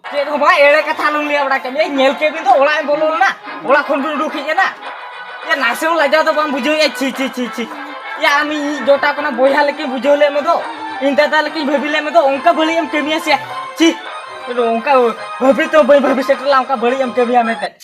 Check हो भाई एड़े कथा लुंग लिया बड़ा के नेल के बिन तो ओला बोलो ना ओला खन बिन दुखी ना ये नासे लाजा तो बाम बुझो ये छी छी छी छी या आमी जोटा कोना बोया लेके बुझोले में दो इंता लेके भबिले में दो उनका भली हम केमिया से छी तो उनका भबि तो भबि सेटला उनका बड़ी हम केमिया में ते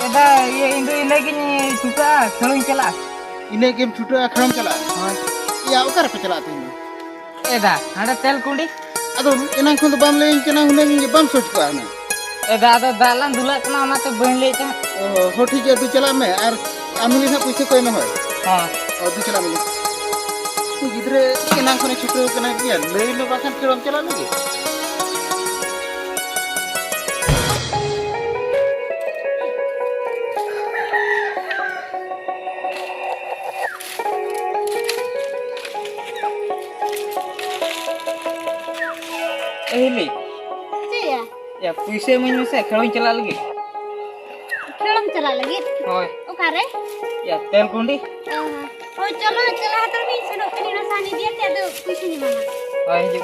एदा ये इने गिनी छुटा खेलों चला इने गेम छुटा खेलों चला या ओकर पे चला तीन एदा हाडे तेल कुंडी अदो इना खन तो बाम लेइन केना हुने बम सोच को आने एदा अदो दालन दुला कना ना तो बन ले ता हो ठीक है तू चला में और आमिली ना पैसे कोई ना होय हां और तू चला मिली तू गिदरे केना खने छुटो केना किया लेइन बाखन खेलों चला लगे एली चेया या पैसे में से खेलों चला लगे होय ओकारे या तेल कुंडी ओ चलो चला तो भी सनो कनी ना सानी दिया ते दो कुछ नहीं मामा हां जी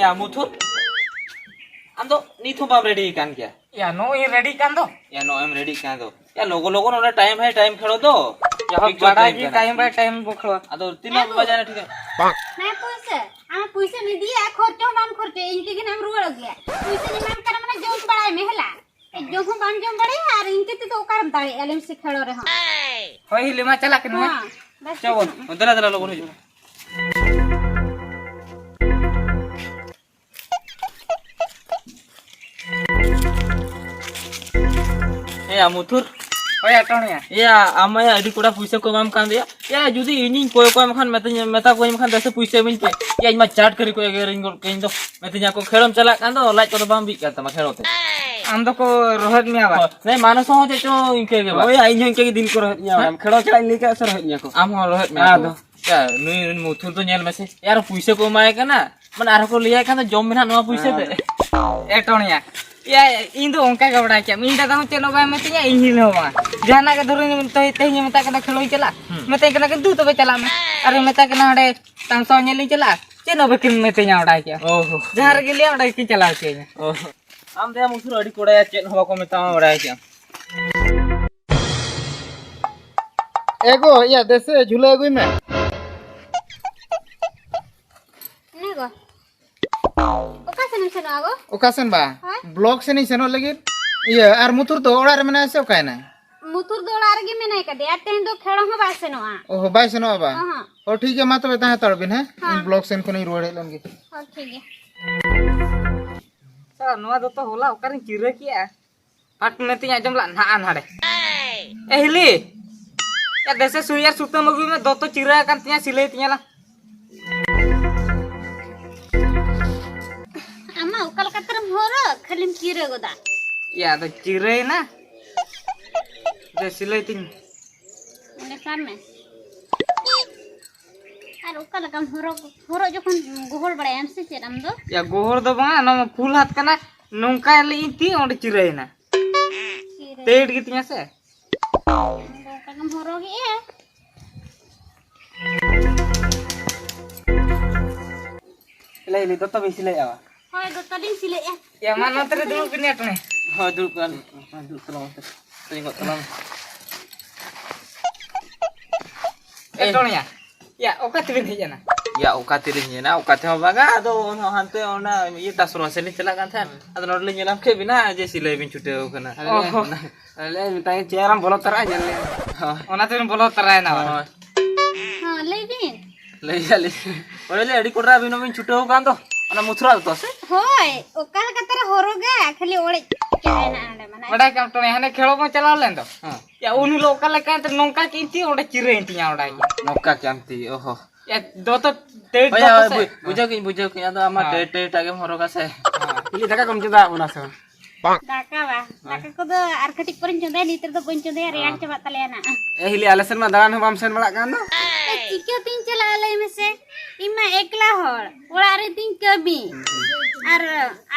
या मुथुर अंदो नीथो बाम रेडी कान क्या या नो ये रेडी कान दो या नो एम रेडी कान दो या लोगो लोगो नो टाइम है टाइम खेलो दो या बड़ा जी टाइम बाय टाइम खेलो अदो 3 बजे ठीक है मैं पैसे नहीं दिया खर्चो माम खर्चो इनके के नाम रुड़ गया पैसे नहीं माम कर माने जोम बड़ा में हला जो हम बाम जोम बड़े यार इनके तो ओकर दाई एलएम से खेलो रे हां होई लेमा चला के ना चलो दला लोगो हो जो या मुथुर ओया टोनिया या आमाया अडी कोडा पैसा को माम कान दिया या जुदी इनी कोय कोय मखान मेता कोय मखान दसे पैसा बिन पे या इमा चाट करी कोय गेरिंग केन दो मेतिया को खेलम चला कान दो लाइट को बाम बि का तमा खेलोते आम दो को रोहत में आवा नहीं मानस हो जे चो इनके के बा ओया इन इनके के दिन को रोहत में आवा खेलो चला लेके असर रोहत को आम हो रोहत में आ दो या नुई मुथुर तो नेल मेसे यार पैसा को माय कना मन आर को लिया कान जम बिना नो पैसा दे ए टोनिया या इन दो उनका कपड़ा क्या इन दादा हम चलो बाय मत या इन हिल होवा जाना के धुरी तो तेही मता के खेलो चला मते के दू तो चला में अरे मता के हडे तांसो नेली चला चेनो बकिन मते या उड़ा क्या ओहो जहार के लिए उड़ा की चला के ओहो आम दे मुसुर अडी कोड़ा या चेन हवा को मता उड़ा क्या एगो या देसे झूले गई में नेगो ओकासन बा ब्लॉक से नहीं सेनो लगे ये आर मुथुर तो ओड़ा रे मने से काय ना मुथुर दो ओड़ा रे मेना का दे तेन दो खेलो हो बासे नो ओहो बाय सेनो बा ओ ठीक है मा तो बेता है तड़बिन है इन ब्लॉक सेन को नहीं रोड़े लन के हां ठीक है सर नवा दो तो होला ओकर चिरे किया हट में ती आजम ला ना आन हडे एहली या देसे सुइया सुतम मगु में दो तो चिरा kan तिया सिले तिया ला अम्मा ओकल कतरम होरो खलिम चिरे गोदा या तो चिरे ना दे सिले तिन उन्हें सामने और ओकल कम होरो जखन गोहल बड़ा एमसी चेरम दो या गोहर दो बा न फूल हाथ कना नोंका ले इती ओंड चिरे ना तेड की तिया से कम होरो गे ले तो बेसी ले आवा होय दो तदिन सिले या मानो तेरे दुलु किने अटने हो दुलु kan दुलु तला तनी को तला Etongnya. Ya, oka tibin hijana. Ya uka tirinya na uka teh baga ado ono hante ona ieu tas ruang seni celak kan tan. Ado nodle nyelam ke bina aja silai bin cuteu kana. Oh. Le minta ciaran bolotar aja le. Ona tibin bolotar aja na. Ha leibin Lai ali. Ore le adi kodra bino bin cuteu kan to. Ona muthra to se. hoy oka katara horoga khali ore kena ande mana Bada kam to hane khelo mo chalao len to. Ya unu lo kala kan nongka kinti ode cire intinya oda. Nokka kyanti oho. Ya doto te Oh ya bujokin ado ama date tage horoga se. Ini daka kom coba unaso. daka ba daka ko do ar katik porin chonda nitir do pon chonda rean coba taliana Hili alasan ma dalan hum sen malak kan. चिक्यो तीन चला आले में से इमा एकला होड़ ओड़ा रे तीन कभी और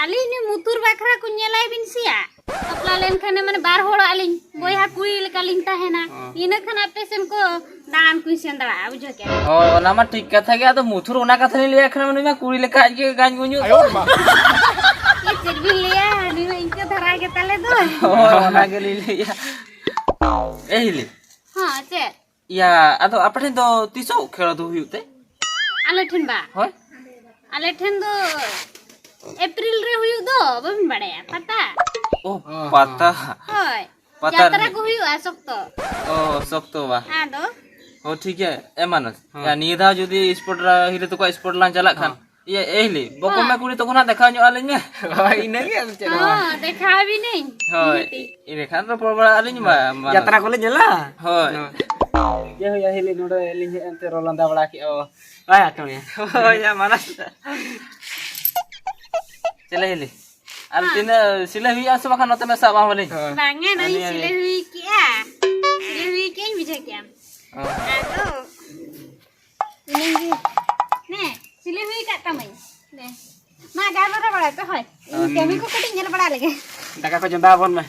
आली ने मुतुर बखरा कुन्यलाई बिन सिया अपला लेन खाने माने बार होड़ आली बोय हा कुई लेका लिंता है ना इने खाना पेशेंट को दान कुई सेंदड़ा बुझो क्या Oh, nama ठीक कथा गया तो मुथुर ओना कथा नहीं लिया खरा मने कुड़ी लेका आज के गांज गुंजू ये चेक भी लिया नी में इनके धरा के तले दो Oh, ओना के लिया ए हिली हां चेक या अदो अपने तो तीसो खेलो तो हुयुते आले ठन बा होय आले ठन दो अप्रैल रे हुयु दो बम बड़े पता ओ पता होय पता यात्रा को हुयु आसक तो ओ सब तो बा हां दो हो ठीक है ए मानस या निधा जुदी स्पोर्ट रा हिले तो को स्पोर्ट लान चला खान ये ए हिली बको में कुड़ी तो कोना देखा न्यो आलिन Ini ge हां देखा भी नहीं होय इने खान तो पड़बड़ा आलिन बा Yatra ko le nyala. होय Ya ya hili nude linje ente rolanda bala ki oh. Aya to ya. Oh ya manas चले हिली al tina sila hiya subakan note mesa bang balik Bangnya dari Silahwi kia. Silahwi kia yang bisa kia. Aduh. Ini nih, Silahwi kat tamai. Nih. Nah, gambar apa itu hoy? Kami kok ketinggalan pada lagi. Daka ko jonda bon me.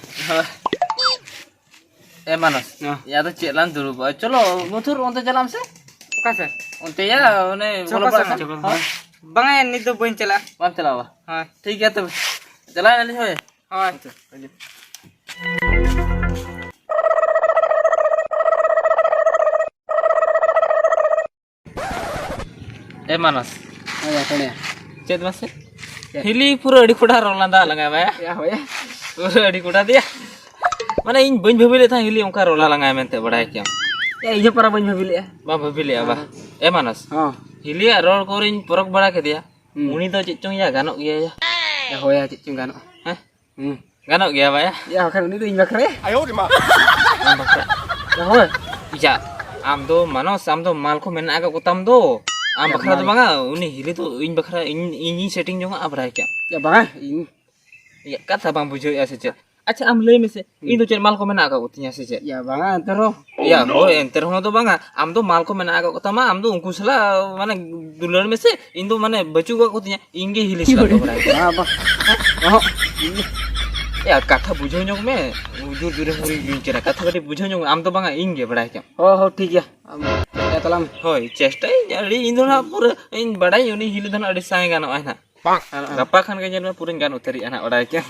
eh manas ya to chelan dulu ba chalo muthur onte jalam se Oka se. onte ya one Coba bola coba. Bang ya ni to bon chala. bam chalawa Ha. ठीक है तो चला नाली होय Ha. eh manas Aya tone. चेत मसे हिली पूरा अड़ी कुड़ा रोलांदा लगा बा Ya hoya. पूरा अड़ी कुड़ा दिया माने इन बन भबिले था हिली उनका रोला लगा मेंते बड़ाय क्या Ya ijo para bon bhabili ya. बा भबिले बा ए मानस Ha. हिली रोल कोरिन परक बड़ा के दिया उनी तो चिचुंग या गानो गया या Ya hoya cicing gano. हैं Hmm. गानो गया बा या Ya kan ini tuh injak kere. आम बकरा Ya hoya. या आम दो मानस आम दो माल को मेना आगा कोताम दो आम बकरा तो बांगा उनी हिली तो इन बकरा इन सेटिंग जोंगा abra क्या Ya bang ini. या कथा बांग बुझो या से अच्छा आम ले में से इन तो चल माल को मेना आगा कोतिया से Ya bang antero. या हो एंटर हो तो बांगा आम तो माल को मेना आगा कोतामा आम तो उनको सला माने दुलर में से इन तो माने बचू को कोतिया इंगे हिली सला तो बड़ा Ya bang. Oh. या कथा बुझो न्यों में दूर दूर पूरी बिंचरा कथा कटी बुझो न्यों आम तो बांगा इंगे बड़ा क्या Oh ठीक ya. Ya talam. होय चेष्टा अड़ी इन दोना पूरा इन बड़ा यूनी हिली दोना अड़ी साई गानो आय ना गप्पा खान के जन पूरा गान उतरी आना बड़ा क्या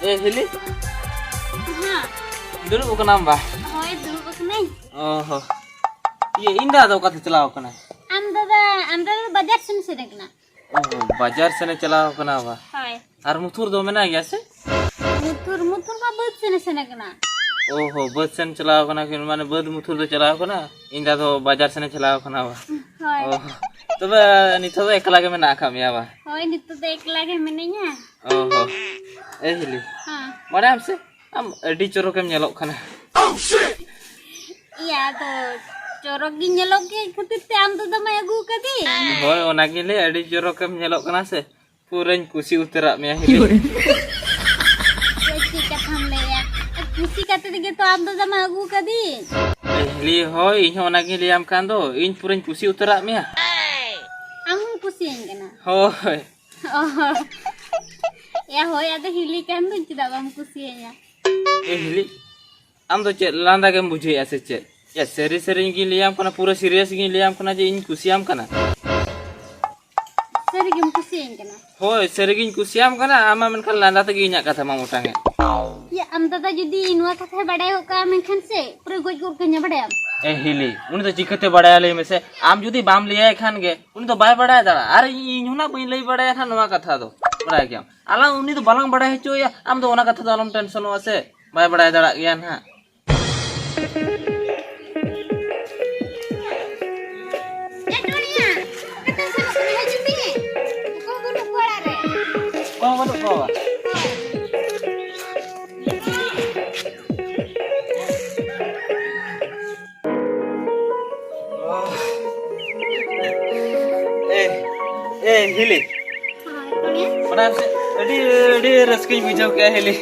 ए हिली Hah. dulu bukan nambah Hoy dulu bos nih. oh ये इंदा तो कत चलाओ कना Anda bajar sen sedekna. oh बाजार से ने चलाओ कना बा Hoy. और मुथुर दो में ना गया से Mutur ka bud sen sedekna. ओहो बस से चलाओ कना कि माने बद मुथुर तो चलाओ कना इंदा तो बाजार से ने चलाओ कना बा Hoy. ओह तबे नितो तो एकला के में ना खामिया बा Hoy nito dek lagi menenya. ओहो ए हिली Hah. माने हमसे हम एडी चोरो के नेलो कना Iya tuh. Corok gi nyelok ke ketit am tuh dama agu kadi. होय ओना के ले एडी चोरो के नेलो कना से पूरन खुशी उतरा में हिली Cuci katam le ya. Kusi kata dige tuh am tuh dama agu kadi. हिली होय इन ओना के ले आम कान दो इन पूरन खुशी उतरा में Amu kusi yang kena. होय Oh. Ya hoy ada hili kan tuh tidak bang kusinya. ए हिली आम तो चे लांदा के बुझे ऐसे चे या सेरी सेरी की लियाम कना पूरा सीरियस की लियाम कना जे इन खुशियाम कना Hoi, serigin kusiam kana ama menkan landa tegi nyak kata mau utange. Ya am dadah judi nuwa katha badai ka menkan se pura goj gor kenya badai. Hili, uni to chikate badaya lei mese am judi bam liya khan ge uni to bai badaya dara are inyuna bain lei badaya tha nuwa katha do badaya kyam ala uni to balang badaya hecho ya am to ona katha do alam tension wa se bai badaya dara gyan ha Etonia, kata sama kena judi. Ko gunu kola re. ko banu ko ba Hili Etonia. mana se di raskin bijau kya hili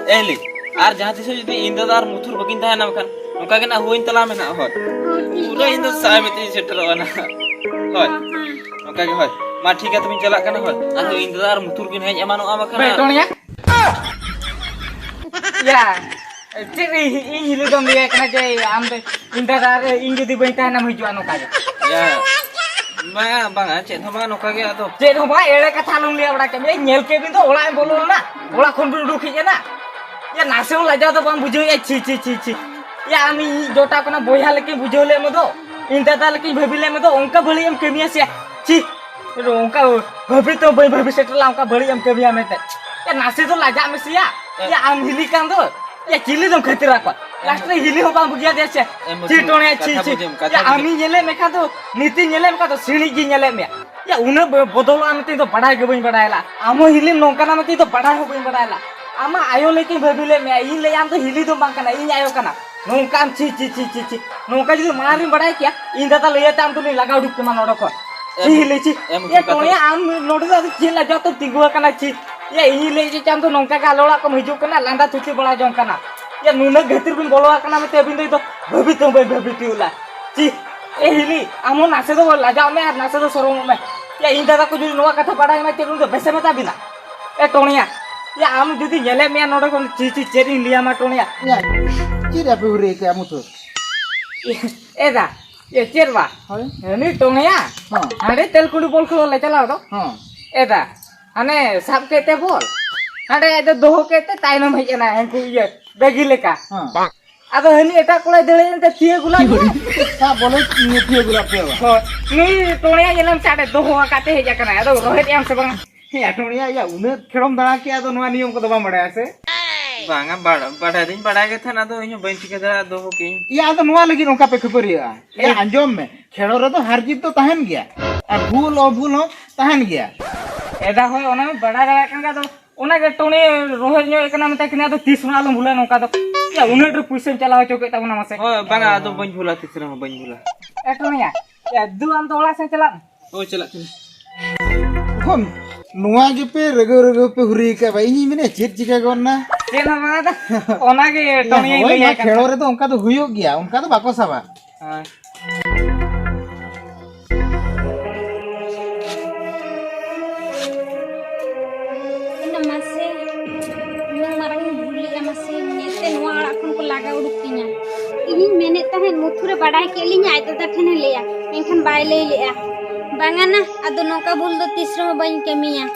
hili ar jahan tise jodi indadar muthur bakin tha na kan nuka ke na hoin tala me na hot pura indo sai me ti setter wana hoy nuka ke hoy ma thik hai tumi chalak kana hoy ar indadar muthur kin hej emano ama kana Betonia. Ya. Ciri ini hilu dom dia kena jai amde indadar inju di bentah nam hiju anu kaja. ya ma bang chet thoma nuka ke ado Cek homa ere katha lung liya bada kami nyel ke bin to ola em bolu na. Ola khon bi uduk hije na. Ya naseu laja to bang bujau ya chi. Ya ami jota kona boya leke bujau le mo do. Indadar leke bhabile mo do onka bali em kemiya sia. Chi. Onka bhabi to bai bhabi setla onka bali em kemiya mete. Ya nase to laja me sia. Ya am hili kan to. Ya chili dong khatira ko. Last re hili ho bang bugia dia sia. Chi tone chi. Ya ami nyele me ka to niti nyele me ka to sini gi nyele me. Ya una bodol am te to badai ge bain badaila. Amo hili nongka na me te to badai ho bain badaila. Ama ayo leke bhabile me in le am to hili do bang kana in ayo kana. Nongka am chi. Nongka jodi mari badai kya in data le ta am to ni laga uduk ke man odok. Chi hili chi. Ya tone am nodu da chi la jato tinggu kana chi. Ya ini le chi cham to nongka ka lola ko hiju kana landa chuti bala jong kana. Ya nuna gatir bin bolo kana me te bin to bhabi to bai bhabi tiula. Chi hili amo nase to laga me ar nase to sorong me. Ya in data ko jodi noa katha padai me te to bese meta bina. Tonia. Ya am jodi nyele me nodo kon chi cheri liya ma tonia. Ya, kira pe hure ke muthur. Eda. Ye cherwa. Hoy. Ni tonia. Ha. Ade telkudi bol ko le chala do. Ha. Eda. Ane sab kete bol. Ade ade doho kete tainam hej na henku ye begi leka. Ha. Ado hani eta kula dele te tie gula. Sa bole nitie gula pe ba. Ho. Ni tonia yelam sade doho kate hej kana. Ado rohet yam se bang. Ya tonia ya une kherom dara ke ado noa niyom ko do bam badaya se. banga bada din bada ke thana do inyo bain chike dara do ho kin Ya ado noa lagi nongka pe khapariya. Ya anjom me khelo re to har jeet to tahen gaya. Ar bhul ho tahen gaya. Eda hoy ona bada gala kan ka do. Ona ke toni rohet nyo ekana meta kina do 30 na lo bula nongka do. Ya une dre puisen chala choke ta una mase. oh banga ado bain bhula tisra bain bhula Tonia. Ya du am to ola se chala. oh chala Kon noa ge pe rego pe hure ke ba ini mene chet chika gonna. Chena bana da. Ona ke tonia Hoy ile ma kan. khelo re to onka to huyog gaya. Onka to bako saba. Ina mase nung marang buli la mase nete nuwa arak kon ko laga uduk kinya. Ini menet tahen muthure badai ke linya ai ta thene leya. Enkan bai le leya. Bangana ado nongka bul do tisro bain kemiya.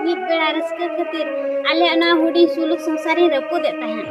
Mid bera raska khatir ale ana hudi suluk sangsari rapu de tahen.